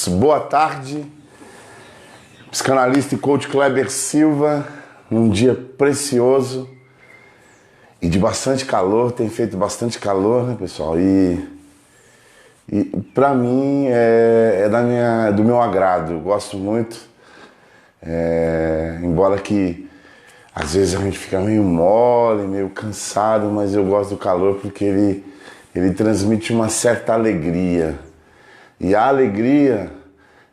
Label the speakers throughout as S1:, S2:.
S1: boa tarde, psicanalista e coach Kleber Silva, num dia precioso e de bastante calor, tem feito bastante calor, né, pessoal? E para mim é do meu agrado, eu gosto muito, embora que às vezes a gente fica meio mole, meio cansado, mas eu gosto do calor porque ele transmite uma certa alegria. E a alegria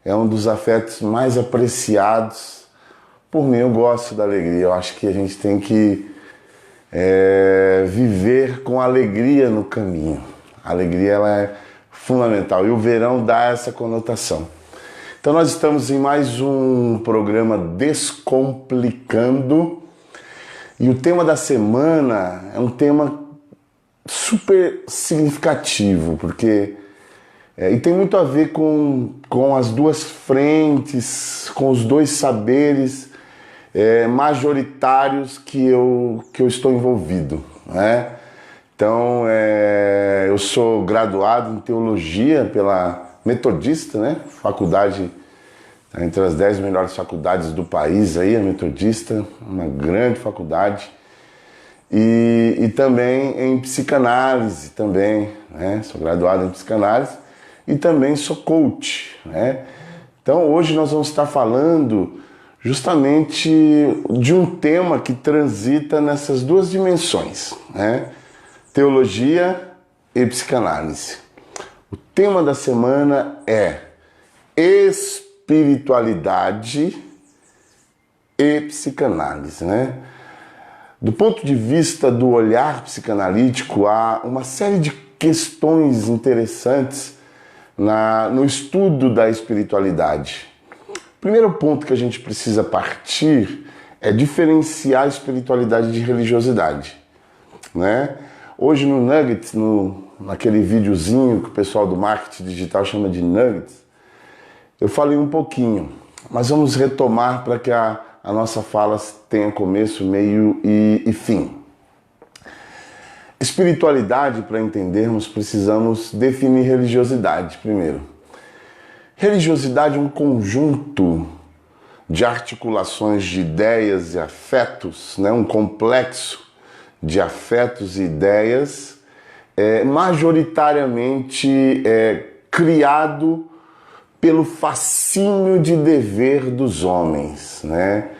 S1: é um dos afetos mais apreciados. Por mim, eu gosto da alegria. Eu acho que a gente tem que viver com alegria no caminho. A alegria ela é fundamental e o verão dá essa conotação. Então nós estamos em mais um programa Descomplicando e o tema da semana é um tema super significativo, porque e tem muito a ver com as duas frentes, com os dois saberes majoritários que eu estou envolvido, né? Então, eu sou graduado em teologia pela Metodista, né? Faculdade, entre as 10 melhores faculdades do país, aí, a Metodista, uma grande faculdade. E também em psicanálise, também, né? Sou graduado em psicanálise. E também sou coach, né? Então hoje nós vamos estar falando justamente de um tema que transita nessas duas dimensões, né? Teologia e psicanálise. O tema da semana é espiritualidade e psicanálise, né? Do ponto de vista do olhar psicanalítico, há uma série de questões interessantes no estudo da espiritualidade. O primeiro ponto que a gente precisa partir é diferenciar a espiritualidade de religiosidade, né? Hoje no Nuggets, naquele videozinho que o pessoal do marketing digital chama de Nuggets, eu falei um pouquinho, mas vamos retomar para que a nossa fala tenha começo, meio e fim. Espiritualidade, para entendermos, precisamos definir religiosidade primeiro. Religiosidade é um conjunto de articulações de ideias e afetos, né? Um complexo de afetos e ideias, majoritariamente criado pelo fascínio de dever dos homens, né?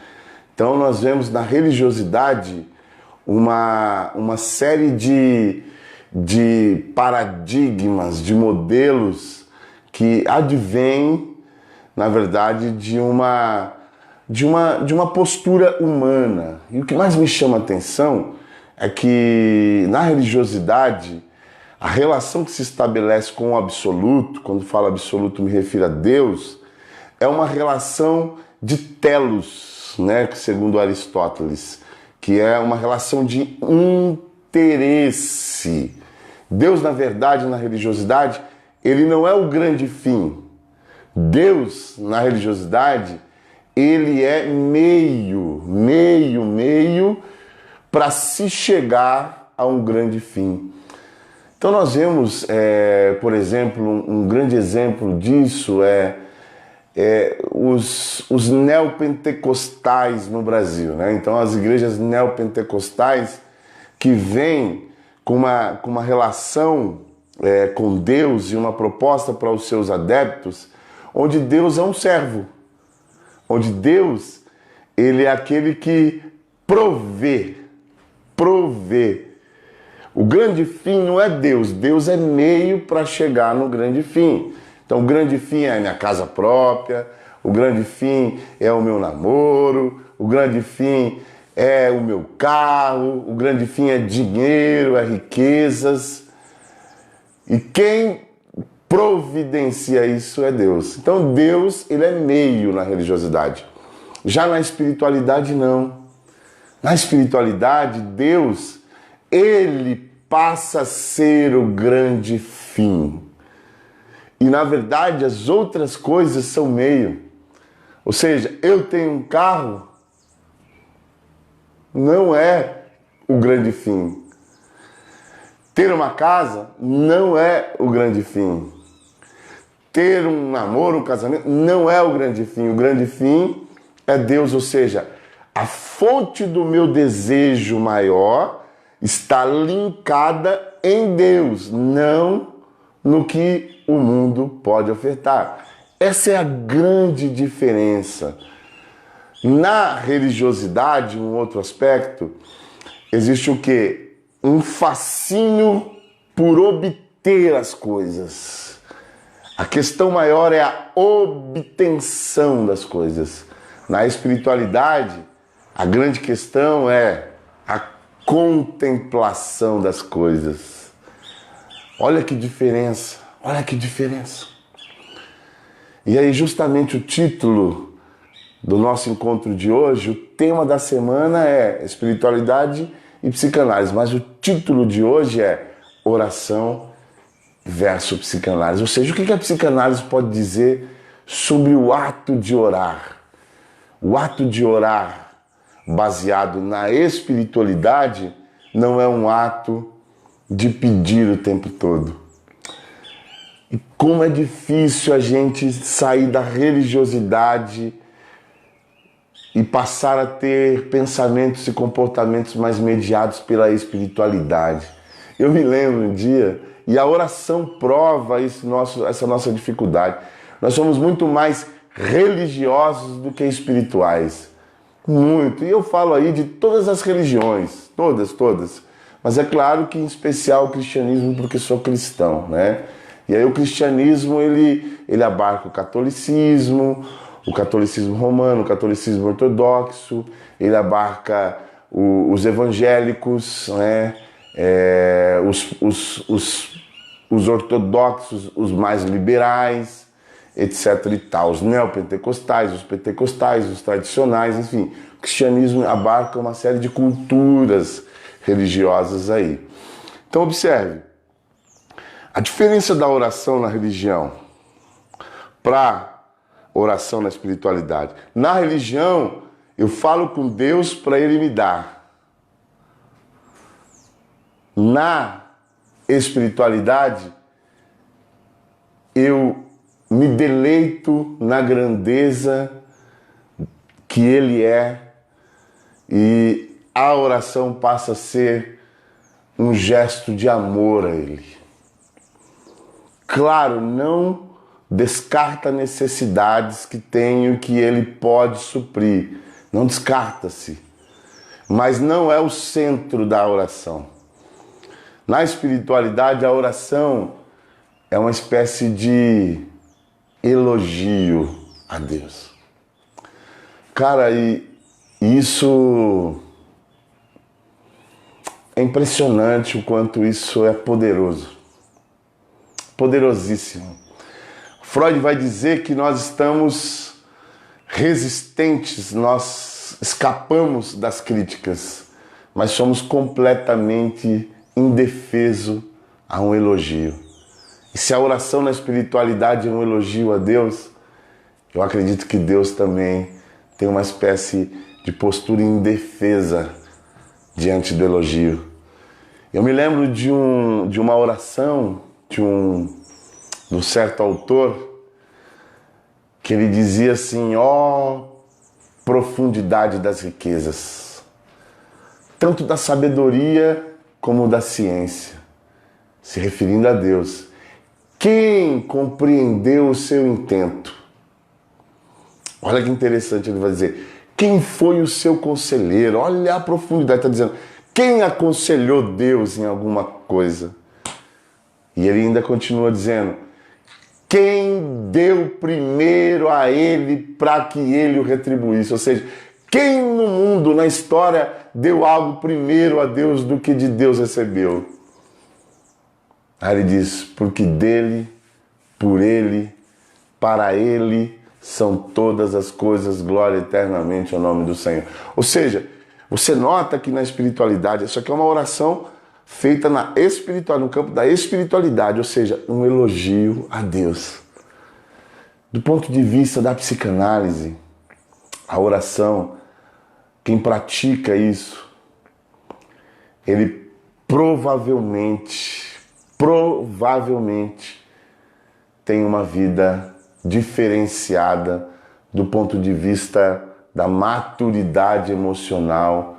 S1: Então nós vemos na religiosidade uma série de paradigmas, de modelos que advêm, na verdade, de uma postura humana. E o que mais me chama a atenção é que na religiosidade a relação que se estabelece com o absoluto, quando falo absoluto me refiro a Deus, é uma relação de telos, né, segundo Aristóteles, que é uma relação de interesse. Deus, na verdade, na religiosidade, ele não é o grande fim. Deus, na religiosidade, ele é meio para se chegar a um grande fim. Então nós vemos, por exemplo, um grande exemplo disso os neopentecostais no Brasil, né? Então as igrejas neopentecostais que vêm com uma relação com Deus e uma proposta para os seus adeptos, onde Deus é um servo, onde Deus ele é aquele que provê. O grande fim não é Deus, Deus é meio para chegar no grande fim. Então o grande fim é a minha casa própria, o grande fim é o meu namoro, o grande fim é o meu carro, o grande fim é dinheiro, é riquezas. E quem providencia isso é Deus. Então Deus, ele é meio na religiosidade. Já na espiritualidade não. Na espiritualidade, Deus, ele passa a ser o grande fim. E, na verdade, as outras coisas são meio. Ou seja, eu tenho um carro, não é o grande fim. Ter uma casa não é o grande fim. ter um namoro, um casamento, não é o grande fim. O grande fim é Deus, ou seja, a fonte do meu desejo maior está linkada em Deus, não no que o mundo pode ofertar. Essa é a grande diferença. Na religiosidade, um outro aspecto, existe o quê? Um fascínio por obter as coisas. A questão maior é a obtenção das coisas. Na espiritualidade, a grande questão é a contemplação das coisas. Olha que diferença, olha que diferença. E aí, justamente o título do nosso encontro de hoje, o tema da semana é espiritualidade e psicanálise, mas o título de hoje é oração versus psicanálise. Ou seja, o que a psicanálise pode dizer sobre o ato de orar? O ato de orar baseado na espiritualidade não é um ato de pedir o tempo todo. E como é difícil a gente sair da religiosidade e passar a ter pensamentos e comportamentos mais mediados pela espiritualidade. Eu me lembro um dia, e a oração prova essa nossa dificuldade. Nós somos muito mais religiosos do que espirituais. Muito. E eu falo aí de todas as religiões, todas. Mas é claro que em especial o cristianismo, porque sou cristão, né? E aí o cristianismo, ele abarca o catolicismo romano, o catolicismo ortodoxo, ele abarca os evangélicos, né? Os ortodoxos, os mais liberais, etc. e tal, os neopentecostais, os pentecostais, os tradicionais, enfim, o cristianismo abarca uma série de culturas religiosas aí. Então observe, a diferença da oração na religião para oração na espiritualidade. Na religião, eu falo com Deus para Ele me dar. Na espiritualidade, eu me deleito na grandeza que Ele é e a oração passa a ser um gesto de amor a Ele. Claro, não descarta necessidades que tenho que Ele pode suprir. Não descarta-se. Mas não é o centro da oração. Na espiritualidade, a oração é uma espécie de elogio a Deus. Cara, e isso é impressionante o quanto isso é poderoso. Poderosíssimo. Freud vai dizer que nós estamos resistentes, nós escapamos das críticas, mas somos completamente indefesos a um elogio. E se a oração na espiritualidade é um elogio a Deus, eu acredito que Deus também tem uma espécie de postura indefesa diante do elogio. Eu me lembro de uma oração de um certo autor, que ele dizia assim: ó profundidade das riquezas, tanto da sabedoria como da ciência, se referindo a Deus. Quem compreendeu o seu intento? Olha que interessante, ele vai dizer: quem foi o seu conselheiro? Olha a profundidade, está dizendo, quem aconselhou Deus em alguma coisa? E ele ainda continua dizendo: quem deu primeiro a ele para que ele o retribuísse? Ou seja, quem no mundo, na história, deu algo primeiro a Deus do que de Deus recebeu? Aí ele diz: porque dele, por ele, para ele são todas as coisas, glória eternamente ao nome do Senhor. Ou seja, você nota que na espiritualidade, isso aqui é uma oração feita no campo da espiritualidade, ou seja, um elogio a Deus. Do ponto de vista da psicanálise, a oração, quem pratica isso, ele provavelmente tem uma vida diferenciada do ponto de vista da maturidade emocional,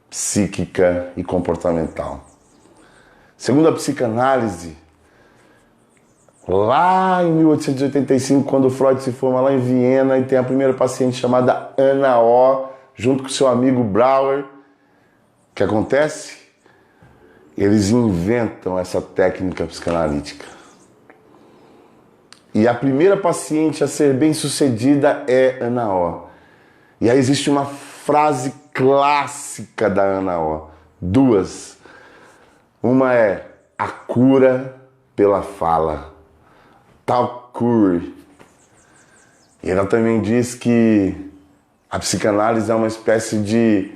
S1: psíquica e comportamental. Segundo a psicanálise, lá em 1885, quando Freud se forma lá em Viena e tem a primeira paciente chamada Anna O, junto com seu amigo Brauer, o que acontece? Eles inventam essa técnica psicanalítica. E a primeira paciente a ser bem-sucedida é Anna O. E aí existe uma frase clássica da Anna O. Duas. Uma é a cura pela fala. Talk cure. E ela também diz que a psicanálise é uma espécie de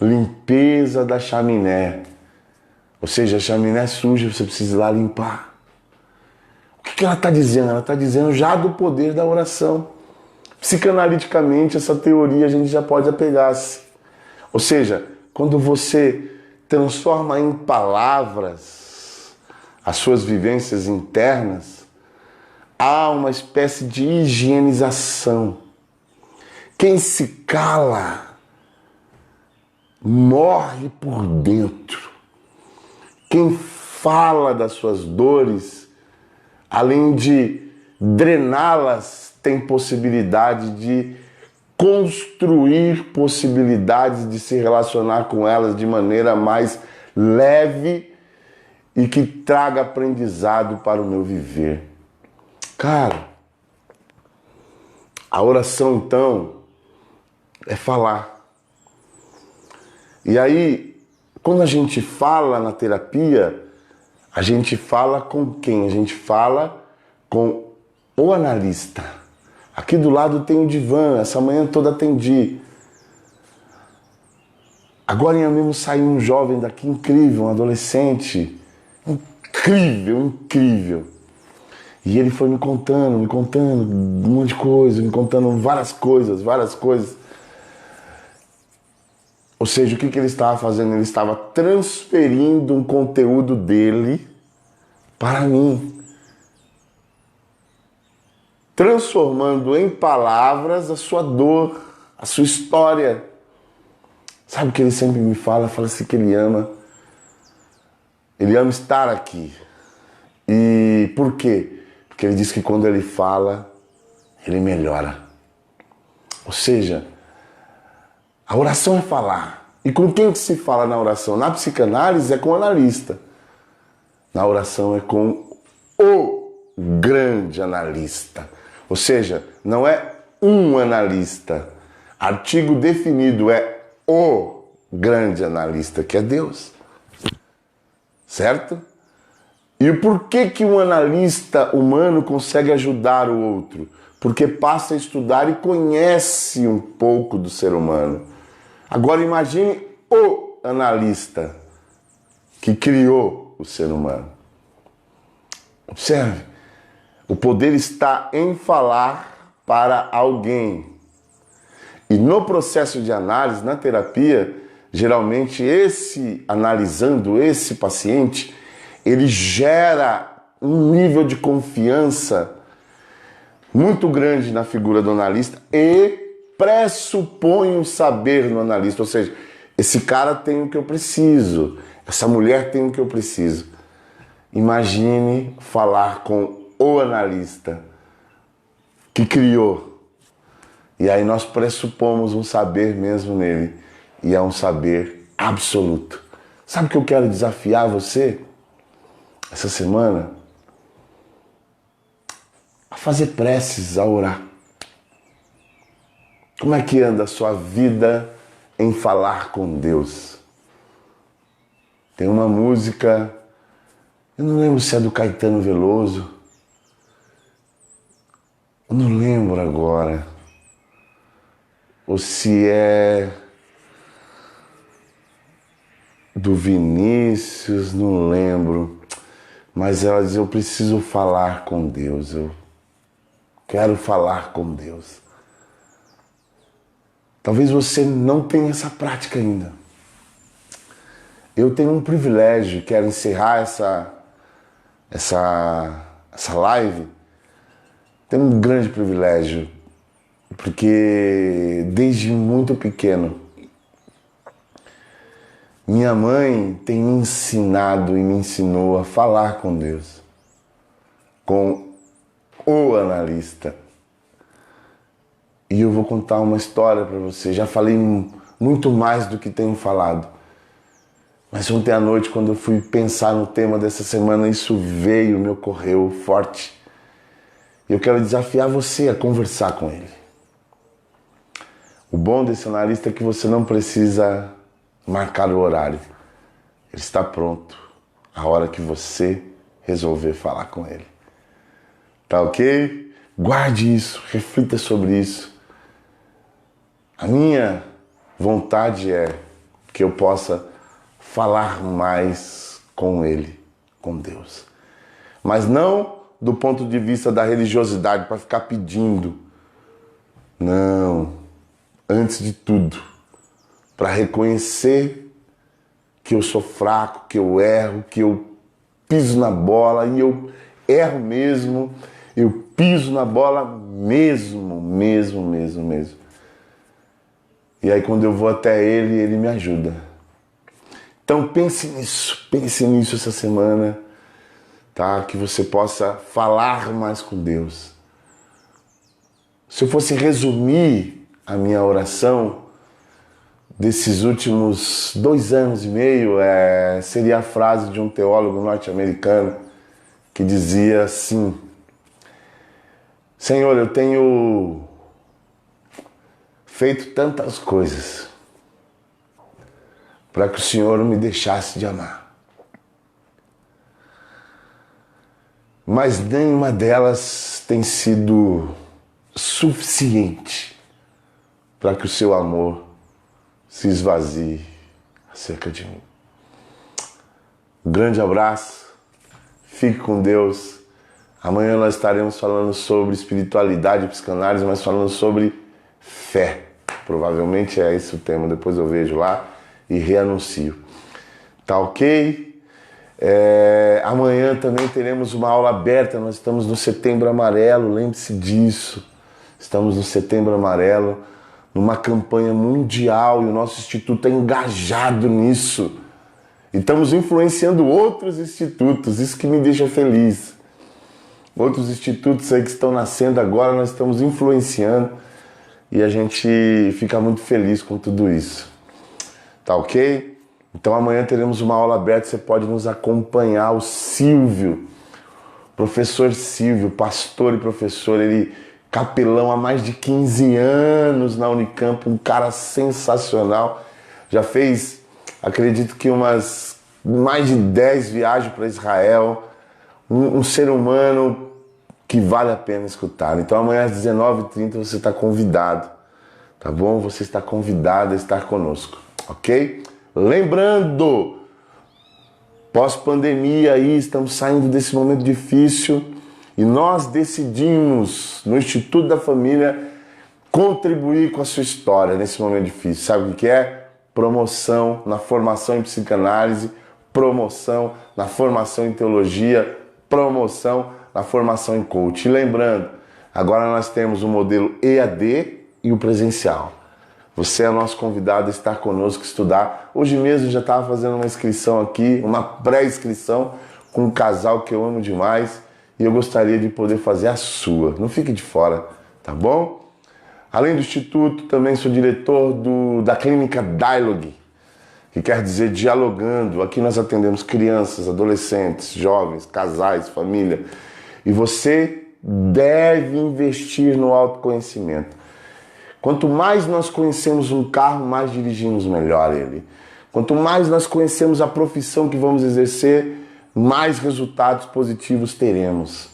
S1: limpeza da chaminé. Ou seja, a chaminé é suja, você precisa ir lá limpar. O que ela está dizendo? Ela está dizendo já do poder da oração. Psicanaliticamente, essa teoria a gente já pode apegar-se. Ou seja, quando você transforma em palavras as suas vivências internas, há uma espécie de higienização. Quem se cala morre por dentro. Quem fala das suas dores, além de drená-las, tem possibilidade de construir possibilidades de se relacionar com elas de maneira mais leve e que traga aprendizado para o meu viver. Cara, a oração então é falar. E aí, quando a gente fala na terapia, a gente fala com quem? A gente fala com o analista. Aqui do lado tem o divã, essa manhã toda atendi. Agora mesmo saiu um jovem daqui incrível, um adolescente. Incrível. E ele foi me contando um monte de coisa, me contando várias coisas. Ou seja, o que ele estava fazendo? Ele estava transferindo um conteúdo dele para mim. Transformando em palavras a sua dor, a sua história. Sabe o que ele sempre me fala? Fala assim que ele ama estar aqui. E por quê? Porque ele diz que quando ele fala, ele melhora. Ou seja, a oração é falar. E com quem que se fala na oração? Na psicanálise é com o analista. Na oração é com o grande analista. Ou seja, não é um analista. Artigo definido é o grande analista, que é Deus. Certo? E por que um analista humano consegue ajudar o outro? Porque passa a estudar e conhece um pouco do ser humano. Agora imagine o analista que criou o ser humano. Observe, o poder está em falar para alguém. E no processo de análise, na terapia, geralmente analisando esse paciente, ele gera um nível de confiança muito grande na figura do analista e pressupõe um saber no analista. Ou seja, esse cara tem o que eu preciso, essa mulher tem o que eu preciso. Imagine falar com o analista que criou. E aí nós pressupomos um saber mesmo nele. E é um saber absoluto. Sabe o que eu quero desafiar você essa semana? A fazer preces, a orar. Como é que anda a sua vida em falar com Deus? Tem uma música, eu não lembro se é do Caetano Veloso, eu não lembro agora, ou se é do Vinícius, não lembro, mas ela diz: eu preciso falar com Deus, eu quero falar com Deus. Talvez você não tenha essa prática ainda. Eu tenho um privilégio, quero encerrar essa live tenho um grande privilégio, porque desde muito pequeno, minha mãe tem me ensinado e me ensinou a falar com Deus, com o analista. E eu vou contar uma história para você. Já falei muito mais do que tenho falado. Mas ontem à noite, quando eu fui pensar no tema dessa semana, isso veio, me ocorreu forte. E eu quero desafiar você a conversar com ele. O bom desse analista é que você não precisa marcar o horário. Ele está pronto a hora que você resolver falar com ele. Tá ok? Guarde isso, reflita sobre isso. A minha vontade é que eu possa falar mais com ele, com Deus. Mas não do ponto de vista da religiosidade, para ficar pedindo. Não. Antes de tudo, para reconhecer que eu sou fraco, que eu erro, que eu piso na bola e eu erro mesmo, eu piso na bola mesmo. E aí quando eu vou até ele, ele me ajuda. Então pense nisso essa semana, tá? Que você possa falar mais com Deus. Se eu fosse resumir a minha oração desses últimos 2 anos e meio, seria a frase de um teólogo norte-americano que dizia assim: Senhor, eu tenho feito tantas coisas para que o Senhor me deixasse de amar, mas nenhuma delas tem sido suficiente para que o seu amor se esvazie acerca de mim. Um grande abraço, fique com Deus. Amanhã nós estaremos falando sobre espiritualidade e psicanálise, mas falando sobre fé. Provavelmente é esse o tema, depois eu vejo lá e reanuncio. Tá ok? Amanhã também teremos uma aula aberta, nós estamos no Setembro Amarelo, lembre-se disso. Estamos no Setembro Amarelo, numa campanha mundial, e o nosso instituto é engajado nisso. E estamos influenciando outros institutos, isso que me deixa feliz. Outros institutos aí que estão nascendo agora, nós estamos influenciando e a gente fica muito feliz com tudo isso. Tá ok? Então amanhã teremos uma aula aberta, você pode nos acompanhar. O Silvio, professor Silvio, pastor e professor, ele capelão há mais de 15 anos na Unicamp, um cara sensacional. Já fez, acredito que mais de 10 viagens para Israel. Um ser humano que vale a pena escutar. Então amanhã às 19h30 você está convidado, tá bom? Você está convidado a estar conosco, ok? Lembrando, pós-pandemia aí, estamos saindo desse momento difícil e nós decidimos, no Instituto da Família, contribuir com a sua história nesse momento difícil. Sabe o que é? Promoção na formação em psicanálise, promoção na formação em teologia, promoção na formação em coach. E lembrando, agora nós temos o modelo EAD e o presencial. Você é nosso convidado a estar conosco, estudar. Hoje mesmo já estava fazendo uma inscrição aqui, uma pré-inscrição com um casal que eu amo demais e eu gostaria de poder fazer a sua. Não fique de fora, tá bom? Além do Instituto, também sou diretor da Clínica Dialogue, que quer dizer dialogando. Aqui nós atendemos crianças, adolescentes, jovens, casais, família. E você deve investir no autoconhecimento. Quanto mais nós conhecemos um carro, mais dirigimos melhor ele. Quanto mais nós conhecemos a profissão que vamos exercer, mais resultados positivos teremos.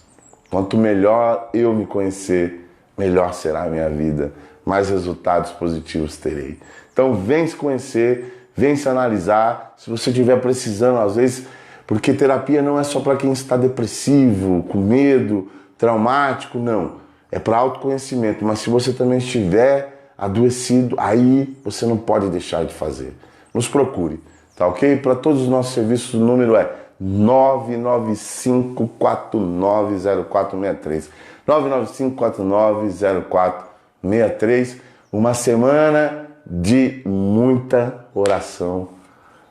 S1: Quanto melhor eu me conhecer, melhor será a minha vida, mais resultados positivos terei. Então vem se conhecer, vem se analisar, se você estiver precisando, às vezes, porque terapia não é só para quem está depressivo, com medo, traumático, não. É para autoconhecimento, mas se você também estiver adoecido, aí você não pode deixar de fazer. Nos procure, tá ok? Para todos os nossos serviços, o número é 995490463. 995490463. Uma semana de muita oração,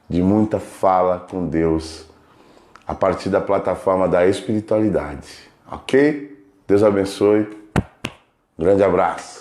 S1: de muita fala com Deus, a partir da plataforma da espiritualidade. Ok? Deus abençoe. Grande abraço.